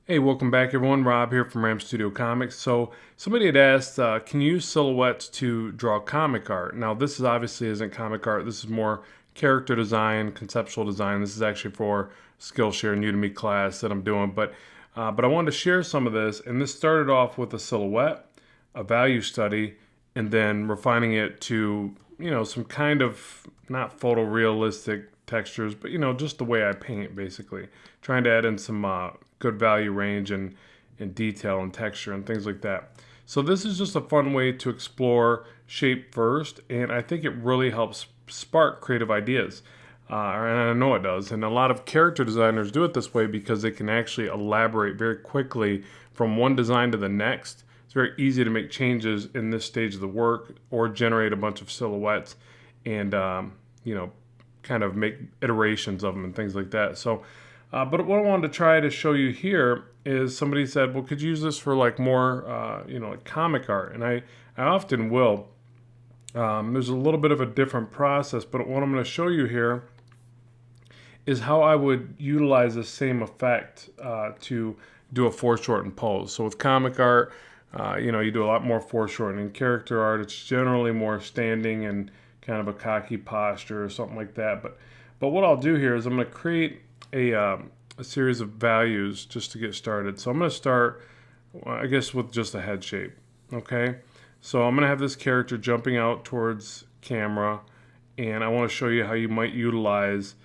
Hey, welcome back everyone. Rob here from Ram Studio Comics. So somebody had asked, can you use silhouettes to draw comic art? Now this is obviously isn't comic art. This is more character design, conceptual design. This is actually for Skillshare new to me class that I'm doing. But I wanted to share some of this, and this started off with a silhouette, a value study, and then refining it to some kind of not photorealistic textures, but just the way I paint, basically trying to add in some good value range and detail and texture and things like that. So this is just a fun way to explore shape first, and I think it really helps spark creative ideas. And I know it does. And a lot of character designers do it this way because they can actually elaborate very quickly from one design to the next. It's very easy to make changes in this stage of the work or generate a bunch of silhouettes and, kind of make iterations of them and things like that. But what I wanted to try to show you here is somebody said, well, could you use this for like more, like comic art? And I often will. There's a little bit of a different process, but what I'm going to show you here is how I would utilize the same effect to do a foreshortened pose. So with comic art, you do a lot more foreshortening. Character art, it's generally more standing and kind of a cocky posture or something like that. But what I'll do here is I'm going to create a series of values just to get started. So I'm going to start, I guess, with just a head shape. Okay, so I'm going to have this character jumping out towards camera, and I want to show you how you might utilize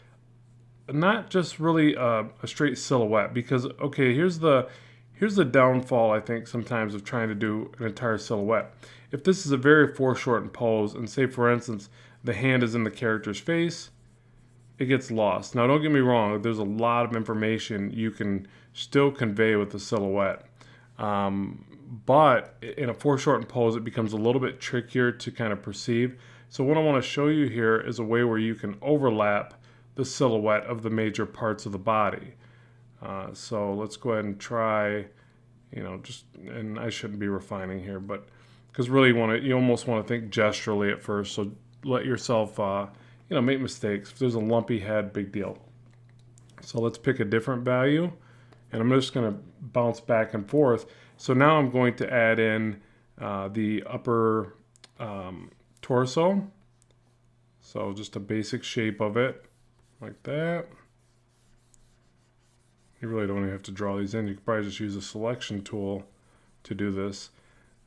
not just really a straight silhouette, because okay, here's the downfall I think sometimes of trying to do an entire silhouette. If this is a very foreshortened pose, and say for instance the hand is in the character's face, it gets lost. Now don't get me wrong, there's a lot of information you can still convey with the silhouette. But in a foreshortened pose it becomes a little bit trickier to kind of perceive. So what I want to show you here is a way where you can overlap the silhouette of the major parts of the body. So let's go ahead and try, and I shouldn't be refining here, but because really you almost want to think gesturally at first. So let yourself, make mistakes. If there's a lumpy head, big deal. So let's pick a different value, and I'm just going to bounce back and forth. So now I'm going to add in the upper torso. So just a basic shape of it, like that. You really don't even have to draw these in. You could probably just use a selection tool to do this.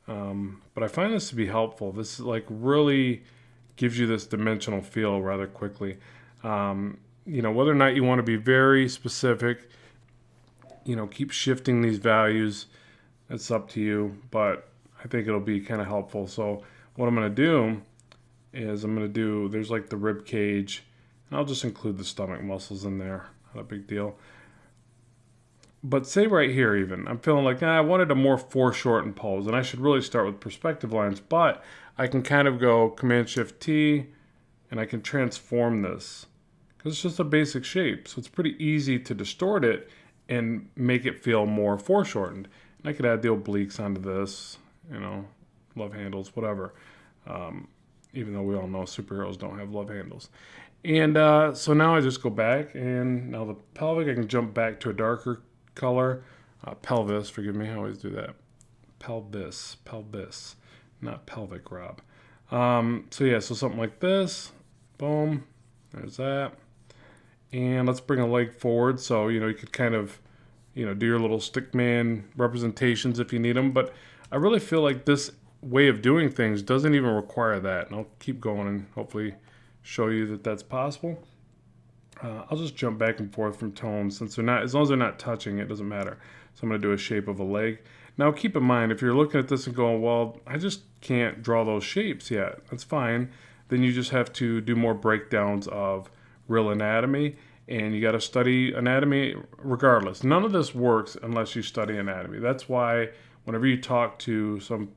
But I find this to be helpful. This like really gives you this dimensional feel rather quickly. Whether or not you want to be very specific, keep shifting these values. It's up to you, but I think it'll be kind of helpful. So what I'm going to do is there's like the rib cage, and I'll just include the stomach muscles in there. Not a big deal. But say right here even, I'm feeling like I wanted a more foreshortened pose, and I should really start with perspective lines, but I can kind of go Command-Shift-T, and I can transform this, because it's just a basic shape, so it's pretty easy to distort it and make it feel more foreshortened. And I could add the obliques onto this, love handles, whatever, even though we all know superheroes don't have love handles. And so now I just go back, and now the pelvic, I can jump back to a darker color. Pelvis, forgive me, I always do that. Pelvis, not pelvic, Rob. So something like this. Boom, there's that. And let's bring a leg forward, so you could kind of do your little stickman representations if you need them. But I really feel like this way of doing things doesn't even require that, and I'll keep going and hopefully show you that that's possible. I'll just jump back and forth from tones, since they're not, as long as they're not touching, it doesn't matter. So I'm going to do a shape of a leg. Now keep in mind, if you're looking at this and going, well, I just can't draw those shapes yet, that's fine. Then you just have to do more breakdowns of real anatomy, and you got to study anatomy regardless. None of this works unless you study anatomy. That's why whenever you talk to some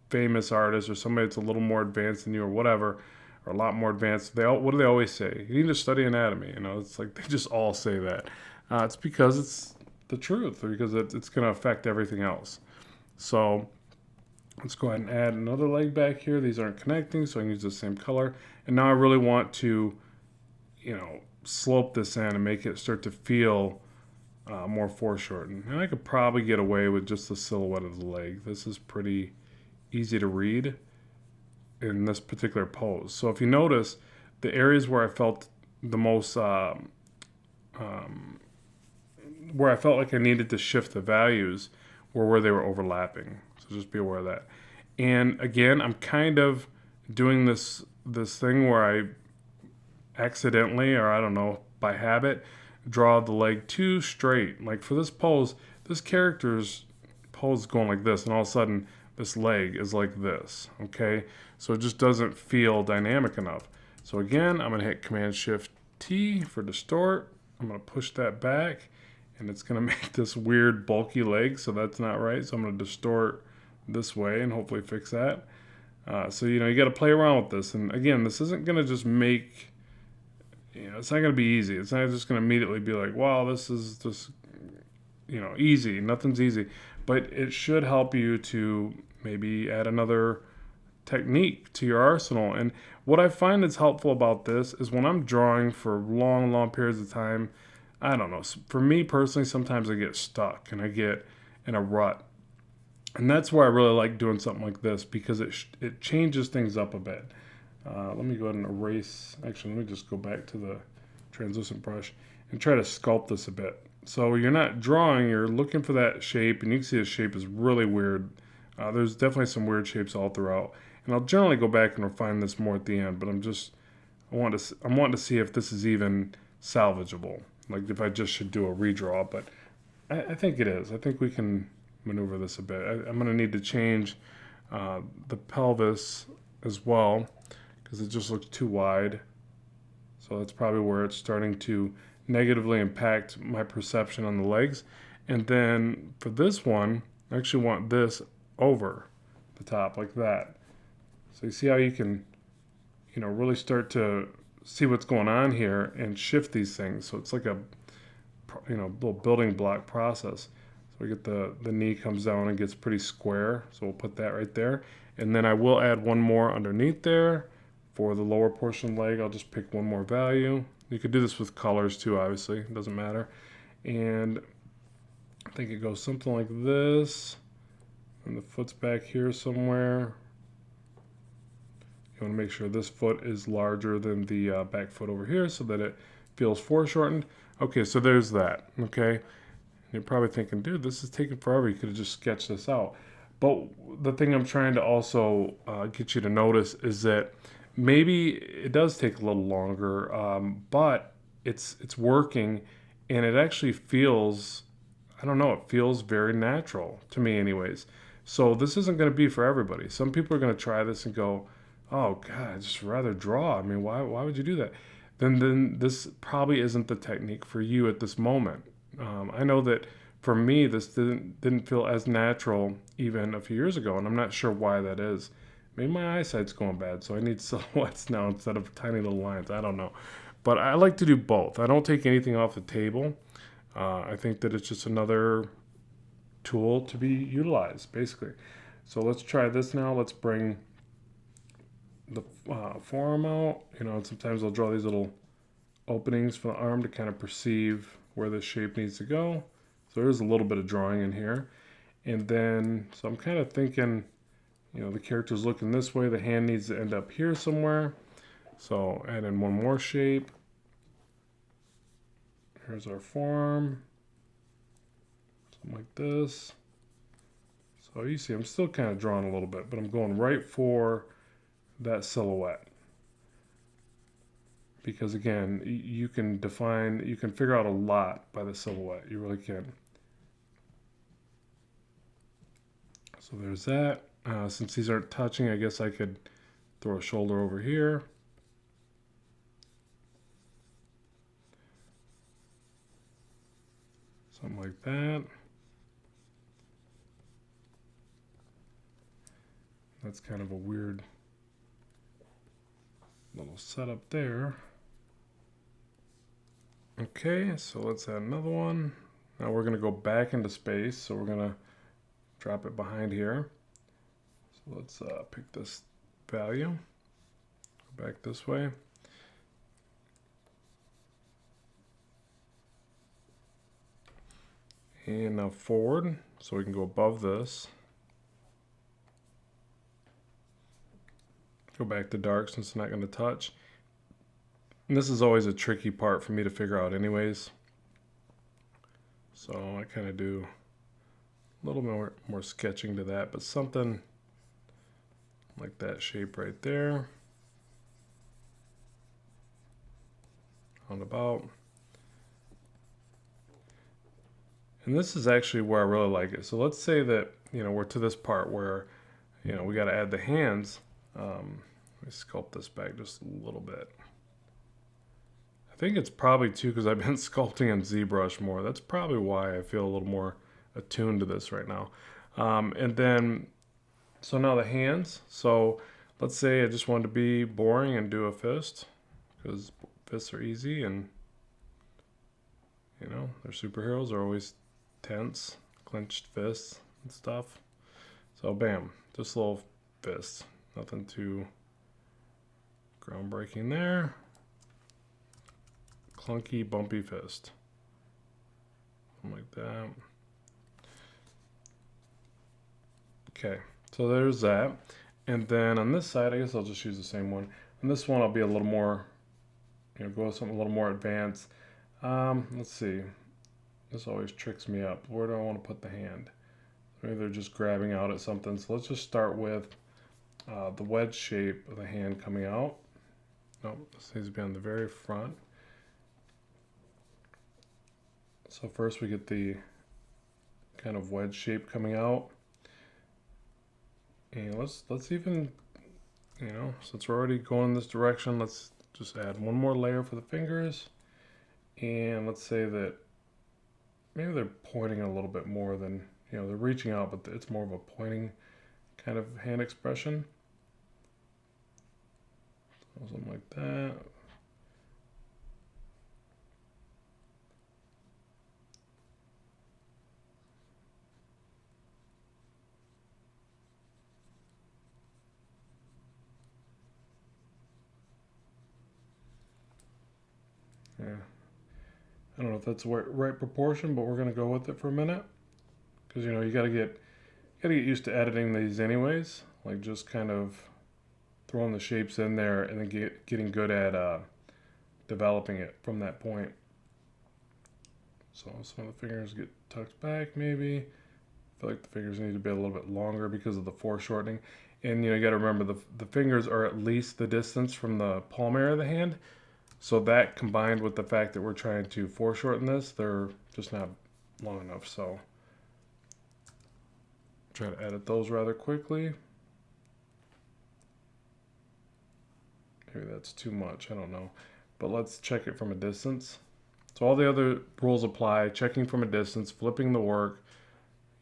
famous artist or somebody that's a little more advanced than you or whatever, or a lot more advanced, what do they always say? You need to study anatomy. It's like they just all say that. It's because it's the truth, or because it's going to affect everything else. So let's go ahead and add another leg back here. These aren't connecting, so I can use the same color. And now I really want to, slope this in and make it start to feel more foreshortened. And I could probably get away with just the silhouette of the leg. This is pretty easy to read in this particular pose. So if you notice, the areas where I felt the most, where I felt like I needed to shift the values were where they were overlapping. So just be aware of that. And again, I'm kind of doing this thing where I accidentally, or I don't know, by habit, draw the leg too straight. Like for this pose, this character's pose is going like this, and all of a sudden this leg is like this, okay? So it just doesn't feel dynamic enough. So again, I'm gonna hit Command-Shift-T for distort. I'm gonna push that back, and it's gonna make this weird bulky leg, so that's not right. So I'm gonna distort this way and hopefully fix that. So you gotta play around with this. And again, this isn't gonna just make, it's not gonna be easy. It's not just gonna immediately be like, wow, this is just, easy. Nothing's easy. But it should help you to maybe add another technique to your arsenal. And what I find is helpful about this is when I'm drawing for long, long periods of time, I don't know. For me personally, sometimes I get stuck and I get in a rut. And that's where I really like doing something like this, because it changes things up a bit. Let me go ahead and erase. Actually, let me just go back to the translucent brush and try to sculpt this a bit. So you're not drawing, you're looking for that shape, and you can see the shape is really weird. There's definitely some weird shapes all throughout. And I'll generally go back and refine this more at the end, but I'm wanting to see if this is even salvageable. Like if I just should do a redraw, but I think it is. I think we can maneuver this a bit. I'm going to need to change the pelvis as well, because it just looks too wide. So that's probably where it's starting to negatively impact my perception on the legs. And then for this one, I actually want this over the top like that. So you see how you can, really start to see what's going on here and shift these things. So it's like a, little building block process. So we get the knee comes down and gets pretty square. So we'll put that right there. And then I will add one more underneath there for the lower portion leg. I'll just pick one more value. You could do this with colors too, obviously. It doesn't matter. And I think it goes something like this. And the foot's back here somewhere. You want to make sure this foot is larger than the back foot over here so that it feels foreshortened. Okay, so there's that, okay? You're probably thinking, dude, this is taking forever. You could have just sketched this out. But the thing I'm trying to also get you to notice is that maybe it does take a little longer, but it's working, and it actually feels, I don't know, it feels very natural to me anyways. So this isn't going to be for everybody. Some people are going to try this and go, oh, God, I'd just rather draw. I mean, why would you do that? Then this probably isn't the technique for you at this moment. I know that for me, this didn't feel as natural even a few years ago, and I'm not sure why that is. Maybe my eyesight's going bad, so I need silhouettes now instead of tiny little lines. I don't know. But I like to do both. I don't take anything off the table. I think that it's just another tool to be utilized, basically. So let's try this now. Let's bring the forearm out. Sometimes I'll draw these little openings for the arm to kind of perceive where the shape needs to go. So there's a little bit of drawing in here. And then, so I'm kind of thinking, the character's looking this way. The hand needs to end up here somewhere. So add in one more shape. Here's our forearm. Something like this. So you see I'm still kind of drawing a little bit, but I'm going right for that silhouette. Because again, you can figure out a lot by the silhouette. You really can. So there's that. Since these aren't touching, I guess I could throw a shoulder over here. Something like that. That's kind of a weird little setup there. Okay, so let's add another one. Now we're going to go back into space, so we're going to drop it behind here. So let's pick this value, go back this way. And now forward, so we can go above this. Go back to dark since it's not going to touch. And this is always a tricky part for me to figure out anyways. So I kind of do a little more sketching to that, but something like that shape right there. On about. And this is actually where I really like it. So let's say that, we're to this part where, we got to add the hands. Let me sculpt this back just a little bit. I think it's probably too because I've been sculpting on ZBrush more. That's probably why I feel a little more attuned to this right now. And then, so now the hands. So let's say I just wanted to be boring and do a fist because fists are easy and, they're superheroes. They're always tense, clenched fists and stuff. So bam, just a little fist. Nothing too groundbreaking there. Clunky, bumpy fist. Something like that. Okay, so there's that. And then on this side, I guess I'll just use the same one. On this one, I'll be a little more, go with something a little more advanced. Let's see. This always tricks me up. Where do I want to put the hand? Maybe they're just grabbing out at something. So let's just start with the wedge shape of the hand coming out. Nope, this needs to be on the very front. So first we get the kind of wedge shape coming out. And let's even, since we're already going this direction, let's just add one more layer for the fingers. And let's say that maybe they're pointing a little bit more than, they're reaching out, but it's more of a pointing kind of hand expression. So something like that. Yeah. I don't know if that's the right proportion, but we're going to go with it for a minute. Because, you got to get used to editing these anyways. Like just kind of throwing the shapes in there and then getting good at developing it from that point. So some of the fingers get tucked back maybe. I feel like the fingers need to be a little bit longer because of the foreshortening. And, you got to remember the fingers are at least the distance from the palm area of the hand. So that combined with the fact that we're trying to foreshorten this, they're just not long enough. So try to edit those rather quickly. Maybe that's too much, I don't know. But let's check it from a distance. So all the other rules apply, checking from a distance, flipping the work,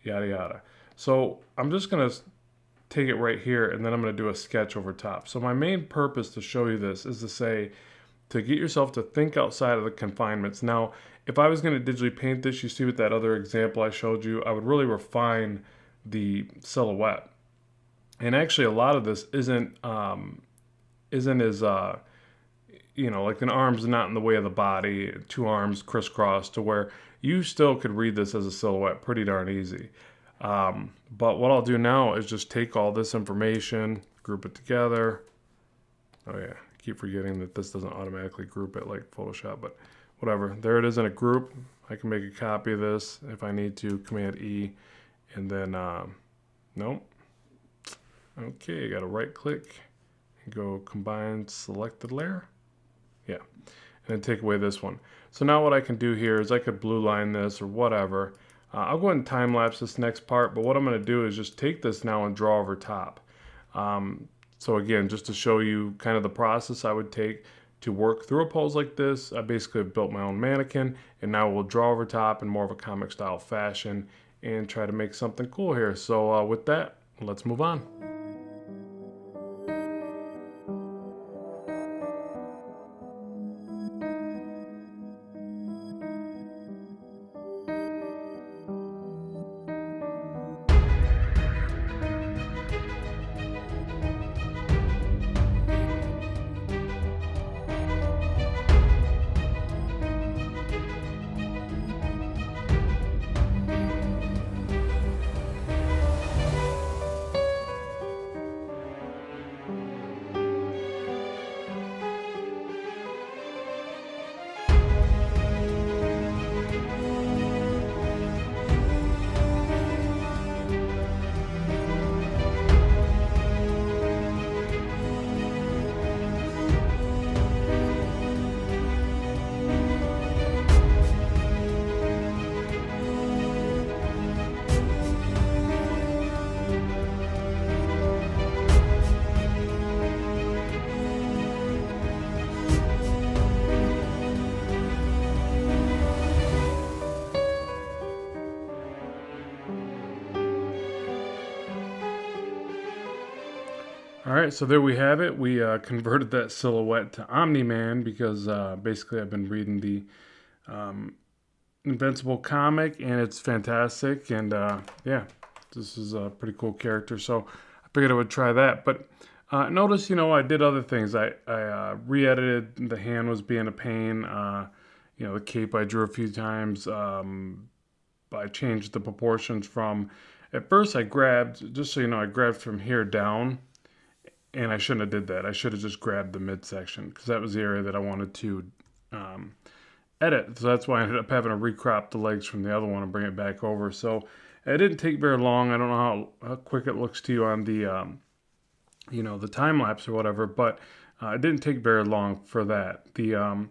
yada yada. So I'm just gonna take it right here and then I'm gonna do a sketch over top. So my main purpose to show you this is to say, to get yourself to think outside of the confinements. Now, if I was going to digitally paint this, you see with that other example I showed you, I would really refine the silhouette. And actually, a lot of this isn't as, like an arm's not in the way of the body, two arms crisscross to where you still could read this as a silhouette pretty darn easy. But what I'll do now is just take all this information, group it together. Oh yeah. Keep forgetting that this doesn't automatically group it like Photoshop, but whatever. There it is in a group. I can make a copy of this if I need to, Command E, and then, nope. Okay, I got to right click and go combine selected layer. Yeah, and then take away this one. So now what I can do here is I could blue line this or whatever. I'll go ahead and time lapse this next part, but what I'm going to do is just take this now and draw over top. So again, just to show you kind of the process I would take to work through a pose like this, I basically have built my own mannequin and now we'll draw over top in more of a comic style fashion and try to make something cool here. So with that, let's move on. right, so there we have it. We converted that silhouette to Omni-Man because basically I've been reading the Invincible comic, and it's fantastic. And yeah, this is a pretty cool character, so I figured I would try that. But notice, I did other things. I re-edited. The hand was being a pain. The cape I drew a few times. I changed the proportions from. At first, I grabbed, just so you know, I grabbed from here down, and I shouldn't have did that. I should have just grabbed the midsection because that was the area that I wanted to edit. So that's why I ended up having to recrop the legs from the other one and bring it back over. So it didn't take very long. I don't know how quick it looks to you on the the time lapse or whatever, but it didn't take very long for that. The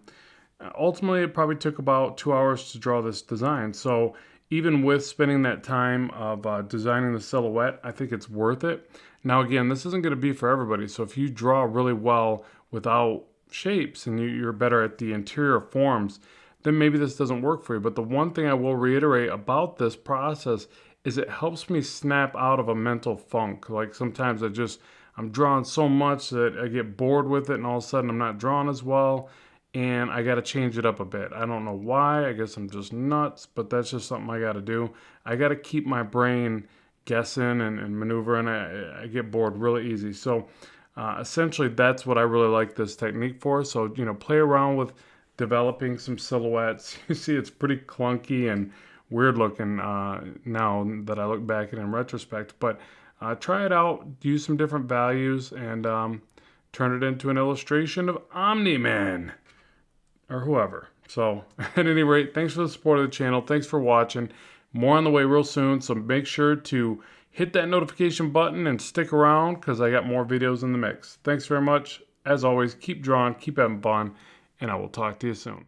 ultimately it probably took about 2 hours to draw this design. So even with spending that time of designing the silhouette, I think it's worth it. Now again, this isn't going to be for everybody. So if you draw really well without shapes and you're better at the interior forms, then maybe this doesn't work for you. But the one thing I will reiterate about this process is it helps me snap out of a mental funk. Like sometimes I'm drawing so much that I get bored with it, and all of a sudden I'm not drawing as well, and I got to change it up a bit. I don't know why. I guess I'm just nuts, but that's just something I got to do. I got to keep my brain guessing and maneuvering. I get bored really easy. So essentially, that's what I really like this technique for. So, play around with developing some silhouettes. You see, it's pretty clunky and weird looking now that I look back at it in retrospect. But try it out, use some different values, and turn it into an illustration of Omni-Man or whoever. So, at any rate, thanks for the support of the channel. Thanks for watching. More on the way real soon, so make sure to hit that notification button and stick around because I got more videos in the mix. Thanks very much. As always, keep drawing, keep having fun, and I will talk to you soon.